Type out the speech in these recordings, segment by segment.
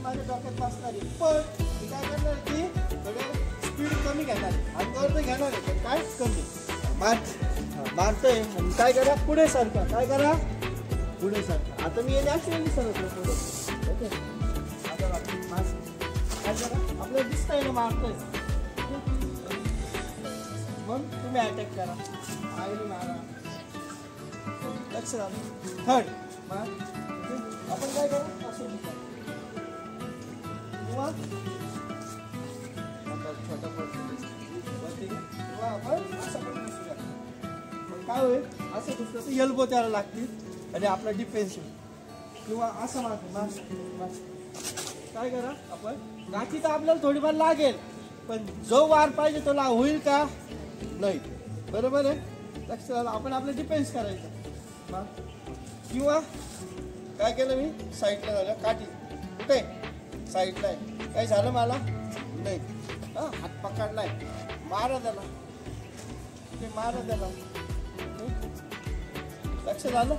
माझ्या डोक्यात बसणार आहे, पण मी काय करणार की थोडं स्पीड कमी घेणार, अंगावर तर घेणार आहे पण काय कमी मारतोय. काय करा, पुढे सरका, काय करा पुढे सरका. आता मी नॅचरली सरकलो पुढे. ओके, आता काय करा, आपल्याला दिसतंय ना मारतोय, मग तुम्ही अटॅक करा, आईने मारा. लक्ष झालं. थर्ड मार. आपण काय करा, असं किंवा छोटा पडतो किंवा आपण असं पण दिसू शकतो. काय होईल, असं दिसलं तर एल्बो त्याला लागतील आणि आपला डिफेन्स होईल. किंवा असं मार. काय करा, आपण गाठी तर आपल्याला थोडीफार लागेल, पण जो वार पाहिजे तो होईल का नाही, बरोबर आहे. लक्ष झालं. आपण आपलं डिफेन्स करायचं. किंवा काय केलं मी, साईडला झालं, काठी कुठे साईडला आहे, काय झालं मला नाही, हात पकडलाय, मारा त्याला, ते मारा त्याला. लक्ष झालं.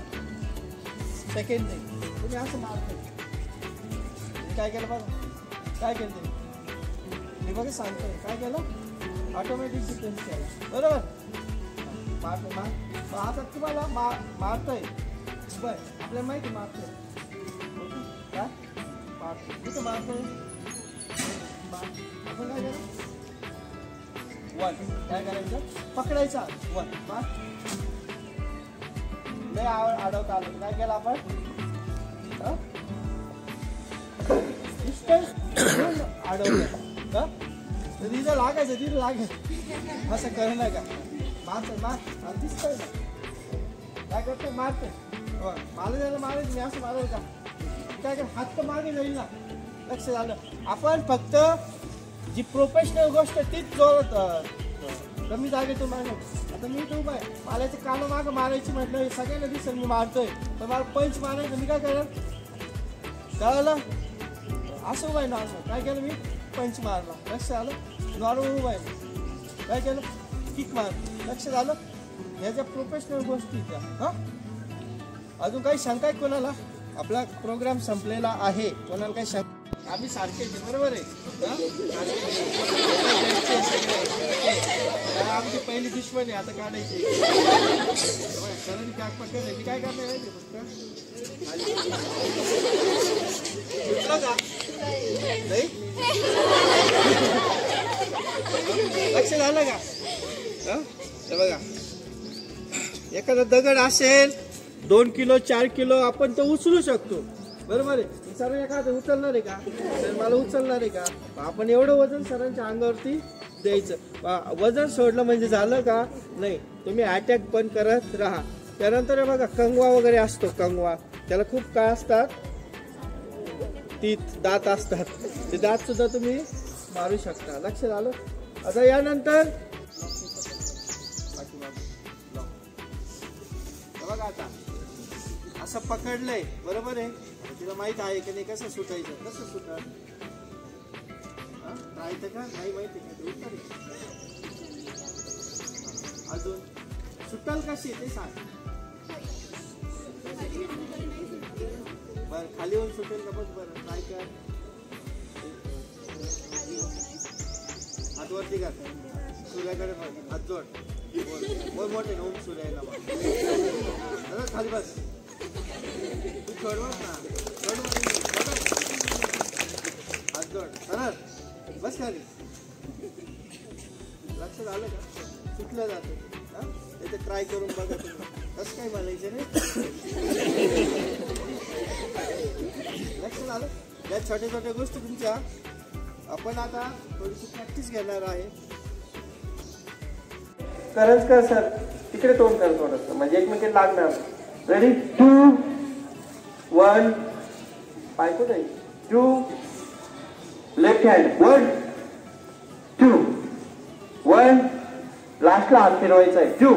सेकंड नाही, तुम्ही असं मारतो. काय केलं बघा, काय केलं ते मी बघा सांगतोय, काय केलं, ऑटोमॅटिक डिफेन्स केला, बरोबर. मारतो आता तुम्हाला मारतोय, बर आपल्याला माहिती मारतोय, काय मारतो कुठं मारतोय. आपण काय करा, वन काय करायचं, पकडायचा वन मार. नाही अडवता आलं, काय केलं आपण, अडवलं, तिथं लागायचं, तिथं लागायचं, असं करू नका. मार दिसतंय ना, काय करतोय, मारतोय. मला त्याला मारायचं, मी असं मारायचं, काय कर, हात तर मागे जाईल ना. लक्ष झालं. आपण फक्त जी प्रोफेशनल गोष्ट तीच जोरात कमी जागेतून मारणार. आता मी तो उभा आहे, मला ते कानं मागं मारायची म्हटलं, सगळ्यांना दिसेल मी मारतोय, तर मला पंच मारायचं, मी काय करणार, कळलं, असं उभा आहे नॉर्मल. काय केलं मी, पंच मारला. लक्ष झालं. नॉर्मल उभा आहे, काय केलं, किक मार. लक्ष झालं. ह्याच्या प्रोफेशनल गोष्टी त्या. हां, अजून काही शंका आहे कोणाला, आपला प्रोग्राम संपलेला आहे, कोणाला काही शंका, आम्ही सारखेच बरोबर आहे. आमची पहिली दुश्मन आहे, आता काढायची. काय पकडलं, मी काय करणार आहे फक्त का नाही. लक्ष झालं का. बघा, एखादा दगड असेल 2 किलो 4 किलो आपण तो उचलू शकतो, बरोबर आहे. सर एखादं उचलणार आहे का, तर मला उचलणार आहे का, आपण एवढं वजन सरांच्या अंगावरती द्यायचं. वजन सोडलं म्हणजे झालं का नाही, तुम्ही अटॅक पण करत राहा. त्यानंतर बघा कंगवा वगैरे असतो, कंगवा त्याला खूप काय असतात, तीत दात असतात, ते दात सुद्धा तुम्ही मारू शकता. लक्ष झालं. आता यानंतर बघा, आता असं पकडलंय, बरोबर आहे. तिला माहित आहे की नाही कसं सुटायचं, कसं सुटत राहायचं का नाही माहिती का, ते उत्तर अजून सुटल कशी ते सांग. बर खाली येऊन सुटेल का बघ, बरं ट्राय कर. हात वरती कर, सूर्याकडे हात जोड, बोल मोठे ओम सूर्याला खाली बस. तू छोडवत ना, हात जोड सरळ बस खाली. लक्ष झालं का, सुटलं जातं. ते ट्राय करून बघा तुम्ही, कसं काय म्हणायचं नाही. लक्ष झालं. या छोट्या छोट्या गोष्टी तुमच्या आपण आता थोडीशी प्रॅक्टिस घेणार आहे. करंज कर सर, तिकडे तोंड कर थोडंसं, म्हणजे एकमेकीला लागणार. रेडी 2 1 पाय कुठे 2 लेफ्ट हँड 1 2 1 लास्टला हात फिरवायचा आहे 2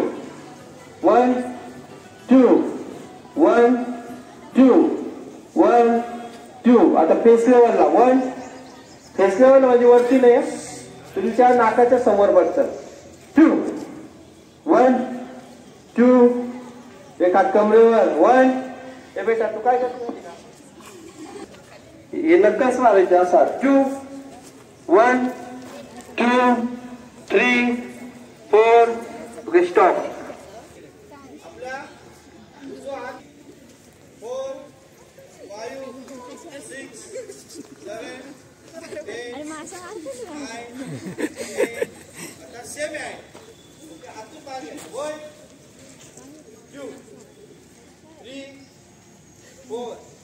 1 2 1 2 1 2. आता फेस लेवलला 1, फेस लेवल म्हणजे वरती नाही, तुमच्या नाकाच्या समोर बसतं. 2 1 2 एक हात कमरेवर 1. हे बेटा तू काय करतो, हे नक्कच मारायचे असा 2 1 2 3 4 ओके स्टॉप आपल्या उजवा हात 4 5 6 7 8 आता सेम आहे ओके हातून पाहिजे 1 2 3 4